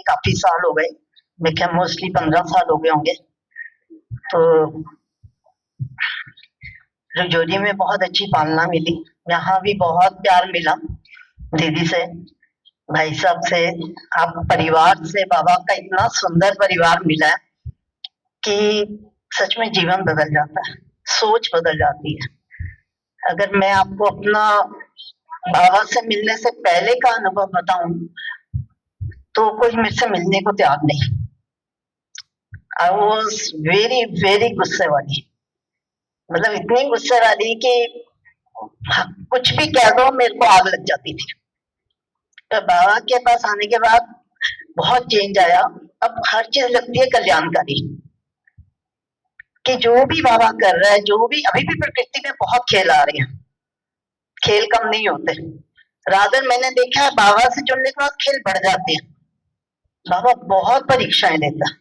काफी साल हो गए, मैं क्या मोस्टली 15 साल हो गए होंगे। तो रजौरी में बहुत अच्छी पालना मिली, यहाँ भी बहुत प्यार मिला दीदी से, भाई साहब से, आप परिवार से। बाबा का इतना सुंदर परिवार मिला है कि सच में जीवन बदल जाता है, सोच बदल जाती है। अगर मैं आपको अपना बाबा से मिलने से पहले का अनुभव बताऊं तो कोई मेरे से मिलने को तैयार नहीं। आई वॉज वेरी वेरी गुस्से वाली, मतलब इतनी गुस्से वाली कि कुछ भी कह दो मेरे को आग लग जाती थी। तो बाबा के पास आने के बाद बहुत चेंज आया। अब हर चीज लगती है कल्याणकारी, कि जो भी बाबा कर रहा है, जो भी अभी भी प्रकृति में बहुत खेल आ रहे हैं, खेल कम नहीं होते। रादर मैंने देखा है बाबा से जुड़ने के बाद खेल बढ़ जाते हैं। बाबा बहुत परीक्षाएं लेता है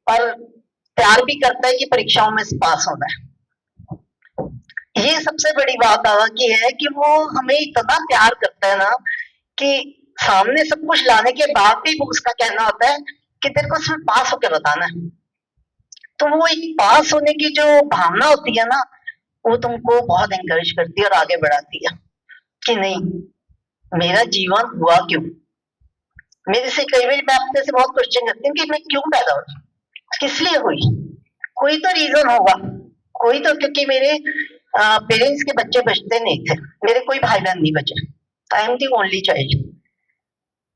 और प्यार भी करता है कि परीक्षाओं में से पास होना है। ये सबसे बड़ी बात बाबा की है कि वो हमें इतना प्यार करता है ना, कि सामने सब कुछ लाने के बाद भी वो उसका कहना होता है कि तेरे को सिर्फ पास होकर बताना है। तो वो एक पास होने की जो भावना होती है ना, वो तुमको बहुत एनकरेज करती है और आगे बढ़ाती है कि नहीं, मेरा जीवन हुआ क्यों। मेरे से कई बार मैं अपने से बहुत क्वेश्चन करती हूँ कि मैं क्यों पैदा हुई, किस लिए हुई। कोई तो रीजन होगा, कोई तो, क्योंकि मेरे पेरेंट्स के बच्चे बचते नहीं थे, मेरे कोई भाई बहन नहीं बचे, I am the only child.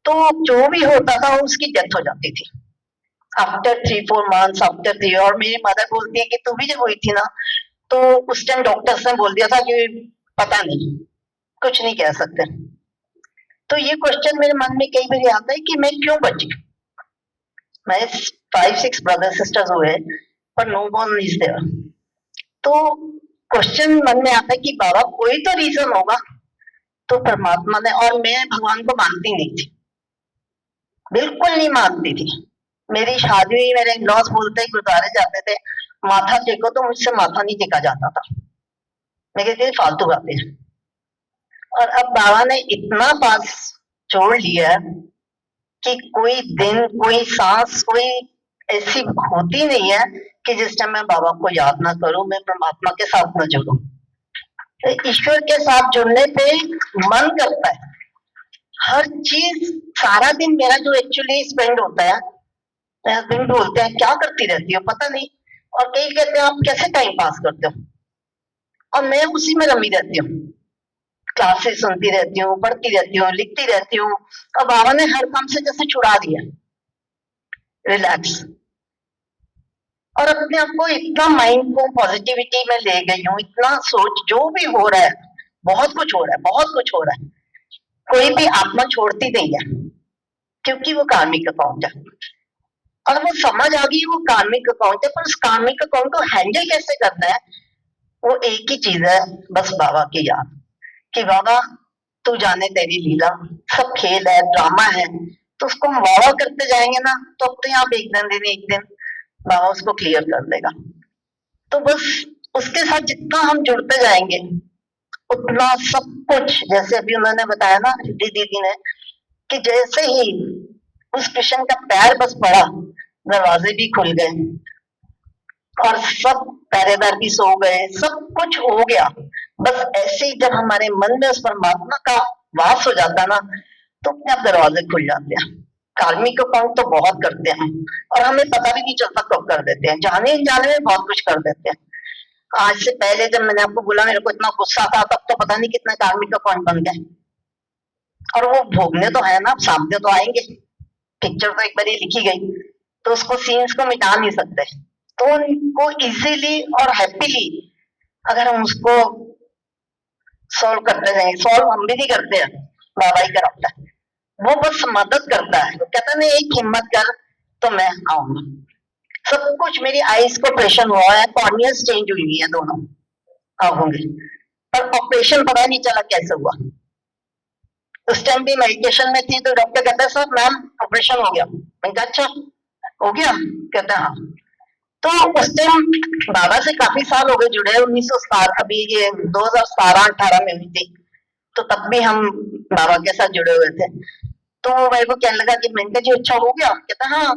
तो जो भी होता था उसकी डेथ हो जाती थी आफ्टर 3-4 मंथ्स, आफ्टर 3। और मेरी मदर बोलती है कि तू भी जब हुई थी ना, तो उस टाइम डॉक्टर्स ने बोल दिया था कि पता नहीं, कुछ नहीं कह सकते। तो ये क्वेश्चन मेरे मन में कई बार आता है कि मैं क्यों बची। मैं 5-6 ब्रदर सिस्टर्स हुए, पर नो वन इज देयर। तो क्वेश्चन मन में आता है कि बाबा कोई तो रीजन होगा। तो परमात्मा ने, और मैं भगवान को मानती नहीं थी, बिल्कुल नहीं मानती थी। मेरी शादी हुई, मेरे लॉस बोलते गुरुद्वारे जाते थे, माथा टेको, तो मुझसे माथा नहीं टेका जाता था। मैं कहती थी फालतू बातें हैं। और अब बाबा ने इतना पास छोड़ लिया कि कोई दिन, कोई सांस, कोई ऐसी होती नहीं है कि जिस टाइम मैं बाबा को याद ना करूं, मैं परमात्मा के साथ ना जुड़ूं। ईश्वर के साथ जुड़ने पे मन करता है हर चीज। सारा दिन मेरा जो एक्चुअली स्पेंड होता है, हस्बैंड बोलते हैं क्या करती रहती हो, पता नहीं। और कई कहते हैं आप कैसे टाइम पास करते हो, और मैं उसी में रमी रहती हूँ, क्लासेस सुनती रहती हूँ, पढ़ती रहती हूँ, लिखती रहती हूँ। और बाबा ने हर काम से जैसे छुड़ा दिया, रिलैक्स। और अपने आप को इतना माइंड को पॉजिटिविटी में ले गई हूँ, इतना सोच, जो भी हो रहा है, बहुत कुछ हो रहा है, बहुत कुछ हो रहा है। कोई भी आत्मा छोड़ती नहीं है, क्योंकि वो कार्मिक अकाउंट है। और वो समझ आ गई वो कार्मिक अकाउंट है, पर उस कार्मिक अकाउंट को हैंडल कैसे करना है, वो एक ही चीज है, बस बाबा की याद। कि बाबा तू जाने तेरी लीला, सब खेल है, ड्रामा है, तो उसको हम वाह करते जाएंगे ना, तो अपने आप एक दिन एक दिन बाबा उसको क्लियर कर देगा। तो बस उसके साथ जितना हम जुड़ते जाएंगे उतना सब कुछ, जैसे अभी उन्होंने बताया ना रिद्धि दीदी ने, कि जैसे ही उस कृष्ण का पैर बस पड़ा, दरवाजे भी खुल गए और सब पहरेदार भी सो गए, सब कुछ हो गया। बस ऐसे ही जब हमारे मन में उस परमात्मा का वास हो जाता ना, तो अपने आप दरवाजे खुल जाते हैं। कार्मिक अकाउंट तो बहुत करते हैं और हमें पता भी नहीं चलता कब कर देते हैं, जाने अनजाने में बहुत कुछ कर देते हैं। आज से पहले जब मैंने आपको बोला मेरे को इतना गुस्सा था, तब तो पता नहीं कितना कार्मिक अकाउंट बन गए। और वो भोगने तो है ना, सामने तो आएंगे, पिक्चर तो एक बार लिखी गई, तो उसको सीन्स को मिटा नहीं सकते। तो उनको इजीली और हैप्पीली अगर हम उसको सॉल्व करते जाएंगे, सॉल्व हम भी नहीं करते हैं, बाबा ही कराता है। वो बस मदद करता है, कहता नहीं एक हिम्मत कर तो मैं आऊंगा। सब कुछ, मेरी आईज को ऑपरेशन हुआ है, कॉर्नियस चेंज हुई है दोनों आंखों की, पर ऑपरेशन पता नहीं चला कैसे हुआ। उस टाइम भी मेडिटेशन में थी, तो डॉक्टर कहता है सर मैम ऑपरेशन हो गया। मैंने कहा अच्छा हो गया, कहता है हाँ। तो उस टाइम बाबा से काफी साल हो गए जुड़े, 1917, अभी ये 2017-18 में हुई थी, तो तब भी हम बाबा के साथ जुड़े हुए थे। तो वो मेरे को कहने लगा कि मैंने कहा जी अच्छा हो गया, कहता हाँ।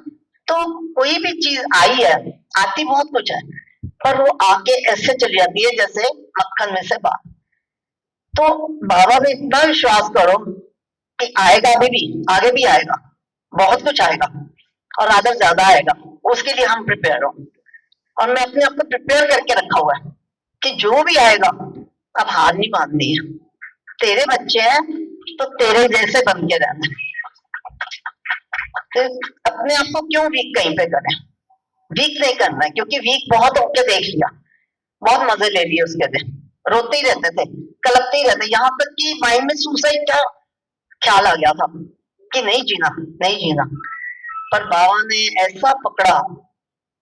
तो कोई भी चीज आई है, आती बहुत कुछ है, पर वो आके ऐसे चली जाती है जैसे मक्खन में से बात। तो बाबा में इतना विश्वास करो कि आएगा, अभी भी आगे भी आएगा, बहुत कुछ आएगा और आदर ज्यादा आएगा, उसके लिए हम प्रिपेयर हो। और मैं अपने आप को प्रिपेयर करके रखा हुआ है कि जो भी आएगा अब हार नहीं माननी है। तेरे बच्चे हैं तो तेरे जैसे बन के रहना। तो अपने आप को क्यों वीक कहीं पे करें? वीक नहीं करना है, क्योंकि वीक बहुत होके देख लिया, बहुत मजे ले लिए उसके दिन, रोते ही रहते थे, कलपते ही रहते, यहाँ तक कि माइंड में सुसाइड का ख्याल आ गया था कि नहीं जीना, नहीं जीना। पर बाबा ने ऐसा पकड़ा,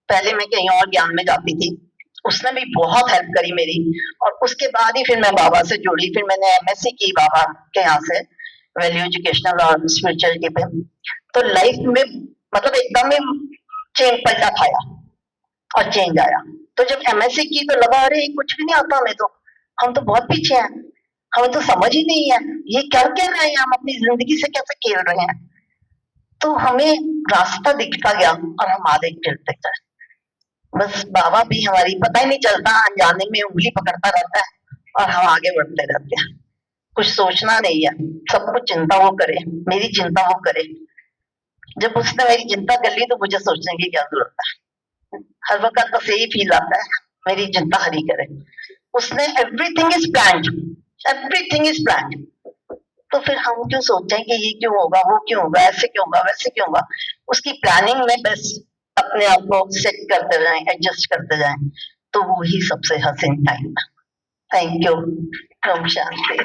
पहले मैं कहीं और ज्ञान में जाती थी, उसने भी बहुत हेल्प करी मेरी। और उसके बाद ही फिर मैं बाबा से जुड़ी, फिर मैंने एमएससी की बाबा के यहाँ से, वैल्यू एजुकेशनल और स्पिरिचुअलिटी पे। तो लाइफ में मतलब एकदम ही चेंज पलटा खाया और चेंज आया। तो जब एमएससी की तो लगा अरे कुछ भी नहीं आता हमें, तो हम तो बहुत पीछे हैं, हमें तो समझ ही नहीं है ये कर क्या रहे हैं, हम अपनी जिंदगी से कैसे खेल रहे हैं। तो हमें रास्ता दिखता गया और हम आगे चलते गए। बस बाबा भी हमारी पता ही नहीं चलता, अनजाने में उंगली पकड़ता रहता है और हम आगे बढ़ते रहते हैं। कुछ सोचना नहीं है, सब कुछ चिंता वो करे, मेरी चिंता वो करे। जब उसने मेरी चिंता कर ली तो मुझे सोचने की क्या जरूरत है। हर वक्त बस यही फील आता है, मेरी चिंता हरी करे। उसने everything is planned, everything is planned. तो फिर हम क्यों सोचें कि ये क्यों होगा, वो क्यों होगा, ऐसे क्यों होगा, वैसे क्यों होगा। उसकी प्लानिंग में बस अपने आप को सेट करते जाएं, एडजस्ट करते जाएं, तो वो ही सबसे हसीन टाइम है। Thank you. ओम शांति।